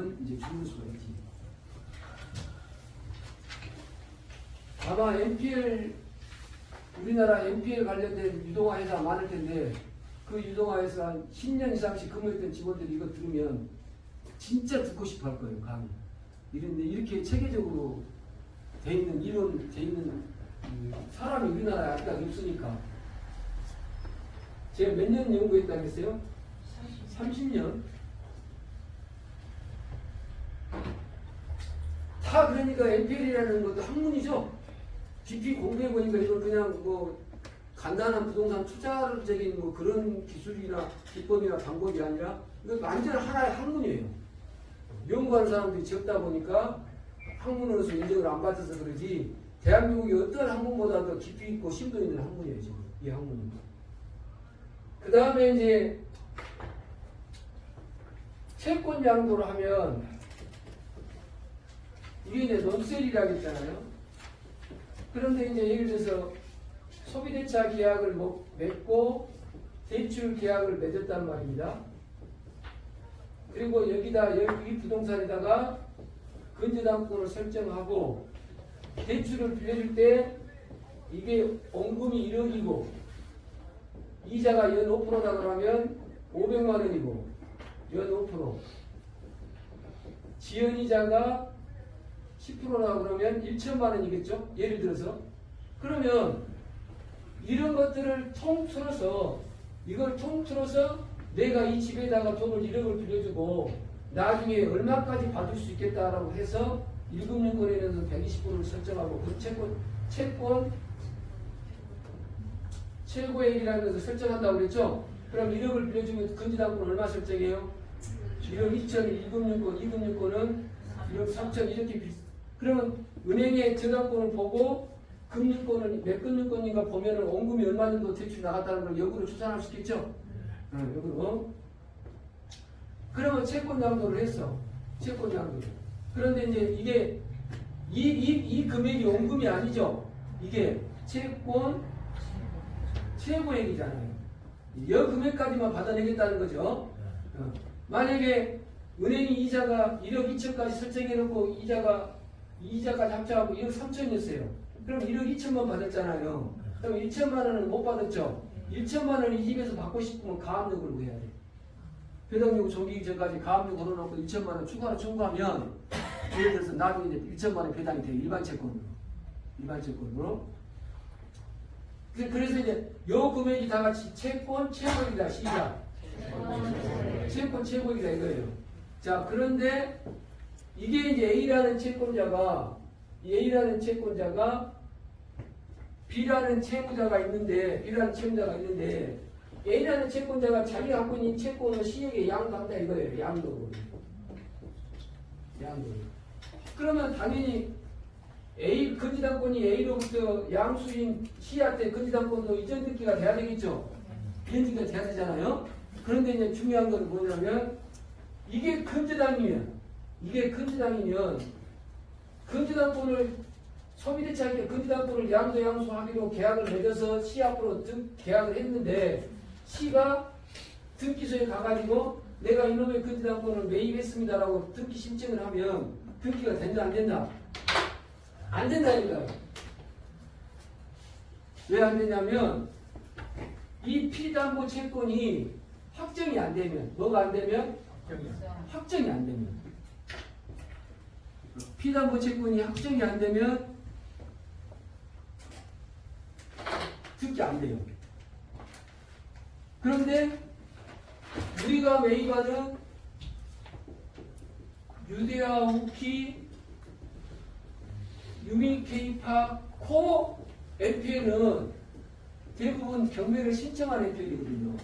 이제 죽을 수가 있지. 아마 NPL, 우리나라 NPL 관련된 유동화 회사 많을 텐데 그 유동화 회사 한 10년 이상씩 근무했던 직원들이 이거 들으면 진짜 듣고 싶어 할 거예요, 감히. 이런데 이렇게 체계적으로 돼 있는, 이론 돼 있는 사람이 우리나라에 아직까지 없으니까. 제가 몇 년 연구했다고 했어요? 30년. 다 그러니까 NPL이라는 것도 학문이죠. 깊이 공부해보니까 이건 그냥 뭐 간단한 부동산 투자적인 뭐 그런 기술이나 기법이나 방법이 아니라 이건 완전 하나의 학문이에요. 연구하는 사람들이 적다 보니까 학문으로서 인정을 안 받아서 그러지 대한민국이 어떤 학문보다 더 깊이 있고 심도 있는 학문이에요, 지금. 이 학문은. 그 다음에 이제 채권 양도를 하면 이게 이제 논셀이라고 했잖아요. 그런데 이제 예를 들어서 소비대차 계약을 맺고 대출 계약을 맺었단 말입니다. 그리고 여기다 이 부동산에다가 근저당권을 설정하고 대출을 빌려줄 때 이게 원금이 1억이고 이자가 연 5%다 그러면 500만 원이고 연 5%. 지연이자가 10%라 그러면 1천만 원이겠죠? 예를 들어서. 그러면 이런 것들을 통틀어서 이걸 통틀어서 내가 이 집에다가 돈을 1억을 빌려주고 나중에 얼마까지 받을 수 있겠다라고 해서 1금융권에는 120%를 설정하고 그 채권 최고액이라는 것을 설정한다고 그랬죠? 그럼 1억을 빌려주면 근저당권은 얼마 설정해요? 1억 2천이 1금융권, 2금융권은 1억 3천 이렇게 그러면 은행의 저당권을 보고 금융권은 몇 금융권인가 보면은 원금이 얼마 정도 대출 나갔다는 걸 역으로 추산할 수 있겠죠? 역으로. 그러면 채권 양도를 했어. 채권 양도를. 그런데 이제 이게 이 금액이 원금이 아니죠? 이게 채권 최고액이잖아요. 이 금액까지만 받아내겠다는 거죠. 만약에 은행이 이자가 1억 2천까지 설정해놓고 이자까지 합쳐하고 1억 3천이었어요. 그럼 1억 2천만 받았잖아요. 그럼 1천만 원은 못 받았죠. 1천만 원을 이 집에서 받고 싶으면 가압류를 해야 돼. 배당요구 정기기 전까지 가압류 걸어놓고 1천만 원 추가로 청구하면 예를 들어서 나중에 이제 1천만 원 배당이 돼요. 일반 채권으로. 일반 채권으로. 그래서 이제 요 금액이 다 같이 채권 최고액이다. 시작. 채권 최고액이다 이거예요. 자, 그런데 이게 이제 A라는 채권자가 B라는 채무자가 있는데 A라는 채권자가 자기가 갖고 있는 채권을 C에게 양도한다 이거예요. 양도. 그러면 당연히 근저당권이 A로부터 양수인 C한테 근저당권도 이전 등기가 돼야 되겠죠. 이전 등기가 돼야 되잖아요. 그런데 이제 중요한 건 뭐냐면 이게 근저당이면 근저당권을 소비대차한테 근저당권을 양수하기로 계약을 맺어서 C 앞으로 계약을 했는데 C가 등기소에 가가지고 내가 이놈의 근저당권을 매입했습니다라고 등기 신청을 하면 등기가 된다 안 된다? 안 된다니까요. 왜 안 되냐면 이 피담보 채권이 확정이 안 되면 뭐가 안 되면? 확정이 안 되면 피담보 채권이 확정이 안 되면 등기 안 돼요. 그런데 우리가 매입하는 유대하 우키 유미케이파 코 NPL은 대부분 경매를 신청한 NPL이거든요.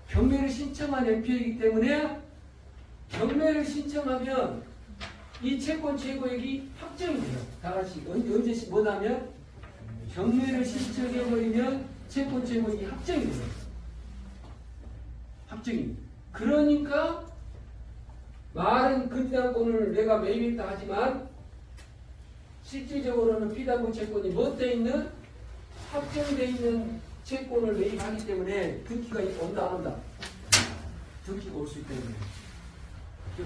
경매를 신청한 NPL이기 때문에 경매를 신청하면 이 채권 최고액이 확정이 돼요. 다 같이 언제 뭐냐면 경매를 신청해버리면 채권 최고액이 확정이 돼요. 확정이. 그러니까 말은 근저당권을 내가 매입했다 하지만 실질적으로는 피담보 채권이 못돼 있는 확정돼 있는 채권을 매입하기 때문에 등기가 온다 안 온다? 등기가 올 수 있기 때문에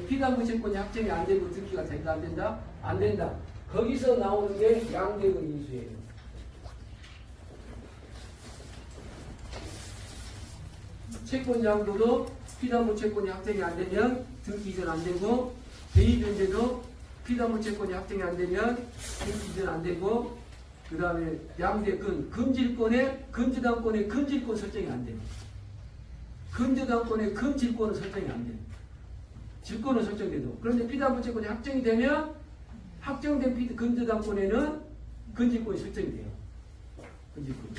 피담보 채권이 확정이 안 되고 등기가 된다 안 된다? 안 된다. 거기서 나오는 게 양대근 인수예요. 채권장도도 피담보 채권이 확정이 안 되면 등기 이전 안 되고, 대의변제도 피담보 채권이 확정이 안 되면 등기 이전 안 되고, 그 다음에 양대근 금질권의 금지당권의 금질권 설정이 안 돼요. 금지당권의 금질권은 설정이 안 돼요. 질권은 설정돼도. 그런데 피담보 채권이 확정이 되면 확정된 금지당권에는 금질권이 설정이 돼요. 금질권.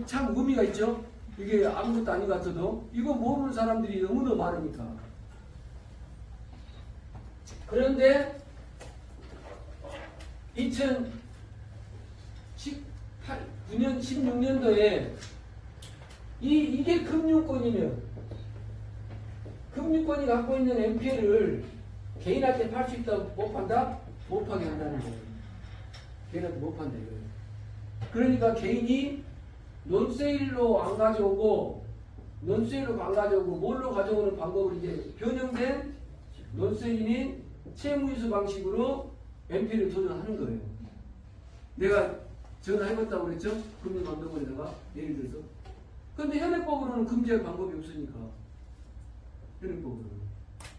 참 의미가 있죠. 이게 아무것도 아닌 것 같아도 이거 모르는 사람들이 너무너무 많으니까. 그런데 2019년 16년도에 이게 금융권이면 금융권이 갖고 있는 NPL을 개인한테 팔 수 있다고 못 판다? 못 파게 한다는 거예요. 개인한테 못 판다 이거예요. 그러니까 개인이 논세일로 안 가져오고 뭘로 가져오는 방법을 이제 변형된 논세일인 채무인수 방식으로 NPL을 도전하는 거예요. 내가 전화해봤다고 그랬죠? 금융감독원에다가 예를 들어서. 그런데 현행법으로는 금지할 방법이 없으니까. 현행법으로는.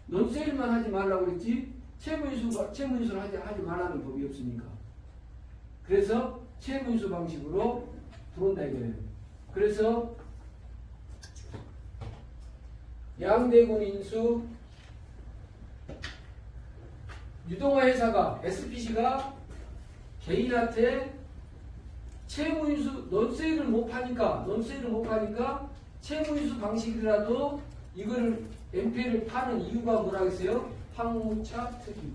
논세일만 하지 말라고 그랬지 채무인수를 하지 말라는 법이 없으니까. 그래서 채무인수 방식으로 들어온다 이거예요. 그래서 양대군 인수 유동화 회사가 SPC가 개인한테 채무인수 논세일을 못 파니까 채무인수 방식이라도 이거를 NPL을 파는 이유가 뭐라겠어요? 황무차 특이.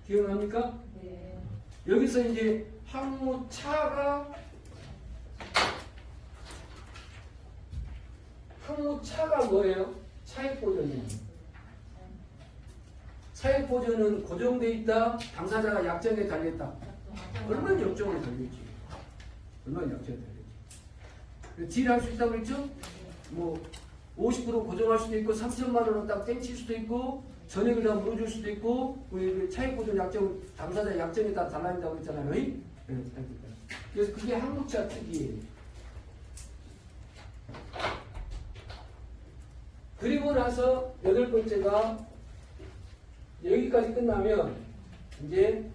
기억납니까? 네. 여기서 이제 황무차가 뭐예요? 차익보전이에요. 차익보전은 고정돼 있다. 당사자가 약정에 달렸다. 얼마나 약정에 달렸지? 얼마나 약정에 달렸지? 딜할 수 있다고 그랬죠? 뭐 50% 고정할 수도 있고 3천만 원은 딱 땡칠 수도 있고 전액을 다 물어줄 수도 있고 우리 차익보전 약정 당사자 약정에 따라 달라진다고 그랬잖아요. 네? 그래서 그게 한국차 특이에요. 그리고 나서 8번째가 여기까지 끝나면 이제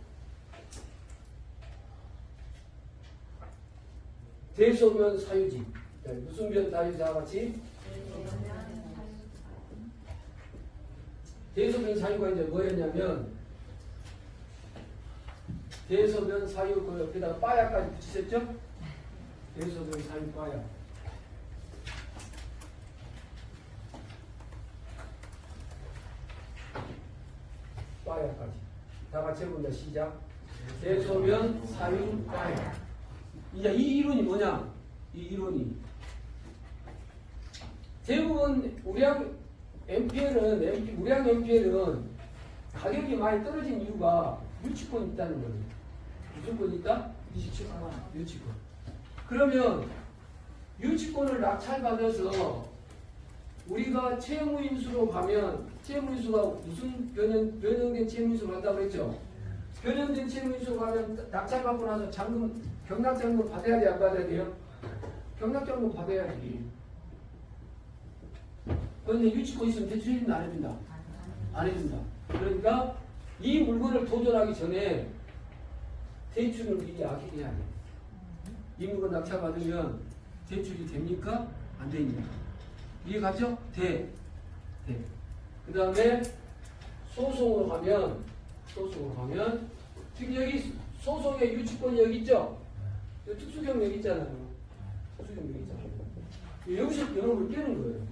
대소변 사유지. 무슨 변 사유지 다 같이? 대소변 사유가 이제 뭐였냐면 대소변 사유 그 옆에다가 빠야까지 붙이셨죠? 대소변 사유 빠야. 빠야까지. 다 같이 해본다. 시작. 대소변 사유 빠야. 이제 이 이론이 뭐냐? 이 이론이 대부분 우량 NPL은 가격이 많이 떨어진 이유가 유치권이 있다는 거예요. 무슨 권이 있다? 유치권. 그러면 유치권을 낙찰받아서 우리가 채무인수로 가면 채무인수가 무슨 변형된 채무인수로 간다고 그랬죠? 변형된 채무인수로 가면 낙찰받고 나서 경락장금 받아야 돼, 안 받아야 돼요? 경락장금 받아야지. 그런데 유치권 있으면 대출 해준다, 안 해준다? 안 해준다. 그러니까 이 물건을 도전하기 전에 대출을 미리 악행해야 돼. 이 물건 낙찰받으면 대출이 됩니까? 안 됩니까? 이해가죠? 돼. 그 다음에 소송으로 가면 지금 여기 소송의 유치권이 여기 있죠? 특수경 여기 있잖아요. 여기서 여러분을 깨는 거예요.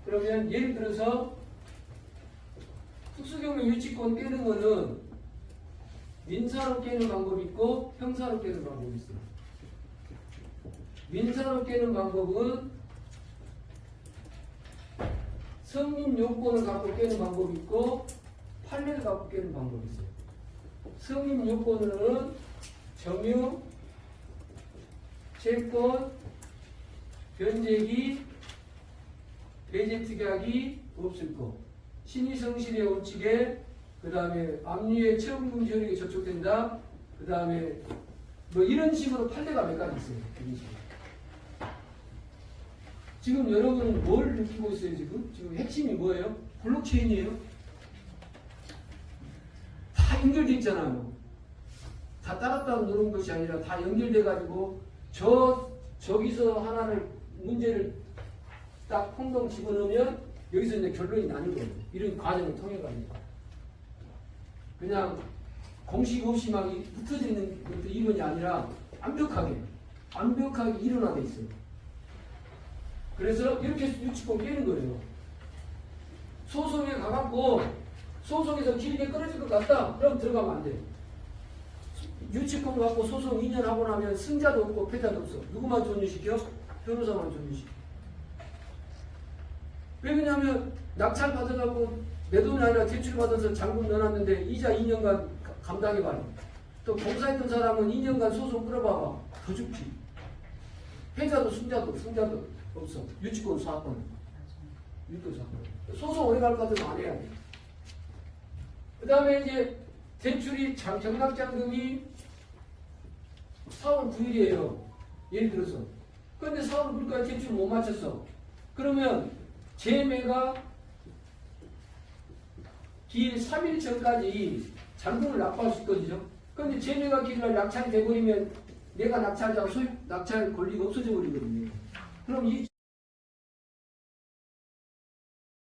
그러면 예를 들어서 특수경의 유치권 깨는 거는 민사로 깨는 방법이 있고 형사로 깨는 방법이 있어요. 민사로 깨는 방법은 승인 요건을 갖고 깨는 방법이 있고 판례를 갖고 깨는 방법이 있어요. 승인 요건으로는 점유, 채권, 변제기, 배제 특약이 없을 거. 신의성실의 원칙에 그 다음에 압류의 체험금지 효력이 저촉된다. 그 다음에 뭐 이런 식으로 판례가 몇 가지 있어요. 이런 식으로. 지금 여러분은 뭘 느끼고 있어요? 지금 핵심이 뭐예요? 블록체인이에요. 다 연결돼 있잖아요. 다 따랐다 누른 것이 아니라 다 연결돼 가지고 저기서 하나를 문제를 딱 콩동 집어넣으면 여기서 이제 결론이 나는 거예요. 이런 과정을 통해 가지고 그냥 공식 없이 막 붙어져 있는 것도 이론이 아니라 완벽하게 일어나돼 있어요. 그래서 이렇게 유치권 깨는 거예요. 소송에 가갖고 소송에서 길게 끊어질 것 같다. 그럼 들어가면 안 돼. 유치권 갖고 소송 2년 하고 나면 승자도 없고 패자도 없어. 누구만 존중시켜? 변호사만 존중시켜. 왜 그러냐면 낙찰 받아갖고 내 돈이 아니라 대출 받아서 잔금 넣어놨는데 이자 2년간 감당해봐요. 또 공사했던 사람은 2년간 소송 끌어봐봐. 더 죽지. 패자도 승자도 없어. 유치권 사건. 유치권 사건. 소송 오래 갈 것 같으면 안 해야 돼. 그 다음에 이제 대출이 경락잔금이 4월 9일이에요. 예를 들어서. 그런데 4월 9일까지 대출 못 맞췄어. 그러면 재매가 기일 3일 전까지 잔금을 납부할 수 있거든요. 그런데 재매가 기일날 낙찰이 돼버리면 내가 낙찰자가 낙찰 권리가 없어져 버리거든요. 그럼 이